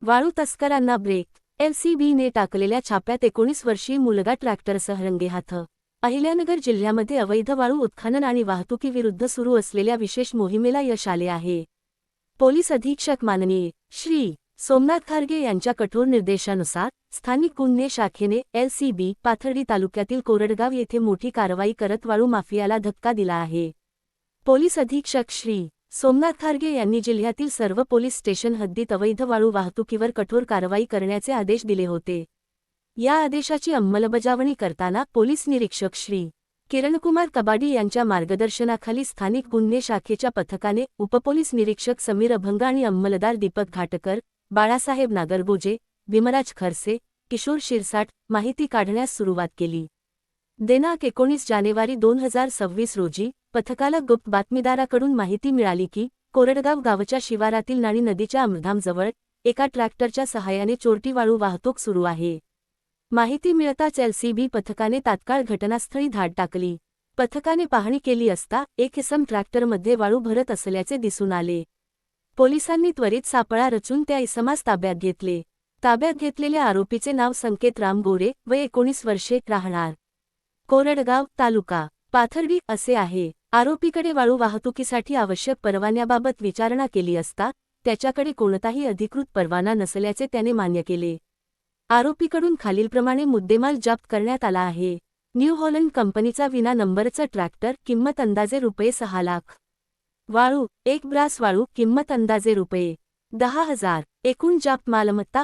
वाळू तस्करांना ब्रेक. LCBने टाकलेल्या छाप्यात 19 वर्षीय मुलगा ट्रॅक्टरसह रंगेहाथ. अहिल्यानगर जिल्ह्यामध्ये अवैध वाळू उत्खनन आणि वाहतुकीविरुद्ध सुरू असलेल्या विशेष मोहिमेला यश आले आहे. पोलीस अधीक्षक माननीय श्री सोमनाथ खारगे यांच्या कठोर निर्देशानुसार स्थानिक गुन्हे शाखेने LCB पाथर्डी तालुक्यातील कोरडगाव येथे मोठी कारवाई करत वाळू माफियाला धक्का दिला आहे. पोलीस अधीक्षक श्री सोमनाथ खारगे यांनी जिल्ह्यातील सर्व पोलीस स्टेशन हद्दीत अवैध वाळू वाहतुकीवर कठोर कारवाई करण्याचे आदेश दिले होते. या आदेशाची अंमलबजावणी करताना पोलीस निरीक्षक श्री किरणकुमार कबाडी यांच्या मार्गदर्शनाखाली स्थानिक गुन्हे शाखेच्या पथकाने उपपोलीस निरीक्षक समीर अभंग आणि अंमलदार दीपक घाटकर, बाळासाहेब नागरगोजे, भीमराज खरसे, किशोर शिरसाट माहिती काढण्यास सुरुवात केली. दिनांक 19 जानेवारी 2026 रोजी पथकाला गुप्त बातमीदाराकडून माहिती मिळाली की कोरडगाव गावच्या शिवारातील नाणी नदीच्या अमरधामजवळ एका ट्रॅक्टरच्या सहाय्याने चोरटी वाळू वाहतूक सुरू आहे. माहिती मिळताच LCB पथकाने तात्काळ घटनास्थळी धाड टाकली. पथकाने पाहणी केली असता एक इसम ट्रॅक्टरमध्ये वाळू भरत असल्याचे दिसून आले. पोलिसांनी त्वरित सापळा रचून त्या इसमास ताब्यात घेतले. ताब्यात घेतलेल्या आरोपीचे नाव संकेत राम गोरे वय 19 वर्षे, राहणार कोरडगाव, तालुका पाथर्डी असे आहे. आरोपीकडे वाळू वाहतुकीसाठी आवश्यक परवान्याबाबत विचारणा केली असता त्याच्याकडे कोणताही अधिकृत परवाना नसल्याचे त्याने मान्य केले. आरोपीकडून खालीलप्रमाणे मुद्देमाल जप्त करण्यात आला आहे. न्यू हॉलंड कंपनीचा विना नंबरचा ट्रॅक्टर, किंमत अंदाजे ₹6 लाख. वाळू, एक ब्रास वाळू, किंमत अंदाजे ₹10,000. एकूण जप्त मालमत्ता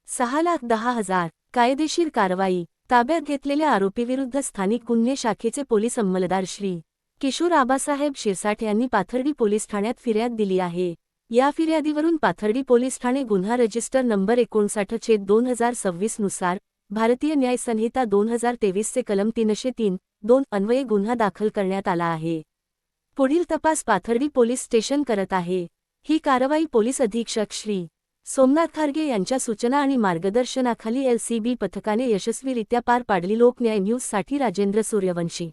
₹6,10,000. कायदेशीर कारवाई. ताब्यात घेतलेल्या आरोपीविरुद्ध स्थानिक गुन्हे शाखेचे पोलीस अंमलदार श्री किशोर आबासाहेब शिरसाट यांनी पाथर्डी पोलीस ठाण्यात फिर्याद दिली आहे. या फिर्यादीवरून पाथर्डी पोलीस ठाणे गुन्हा रजिस्टर नंबर 59/2026 नुसार भारतीय न्याय संहिता 2023 चे कलम 303(2) अन्वये गुन्हा दाखल करण्यात आला आहे. पुढील तपास पाथर्डी पोलीस स्टेशन करत आहे. ही कारवाई पोलीस अधीक्षक श्री सोमनाथ खारगे यांच्या सूचना आणि मार्गदर्शनाखाली LCB पथकाने यशस्वीरित्या पार पाडली. लोकन्याय न्यूजसाठी राजेंद्र सूर्यवंशी.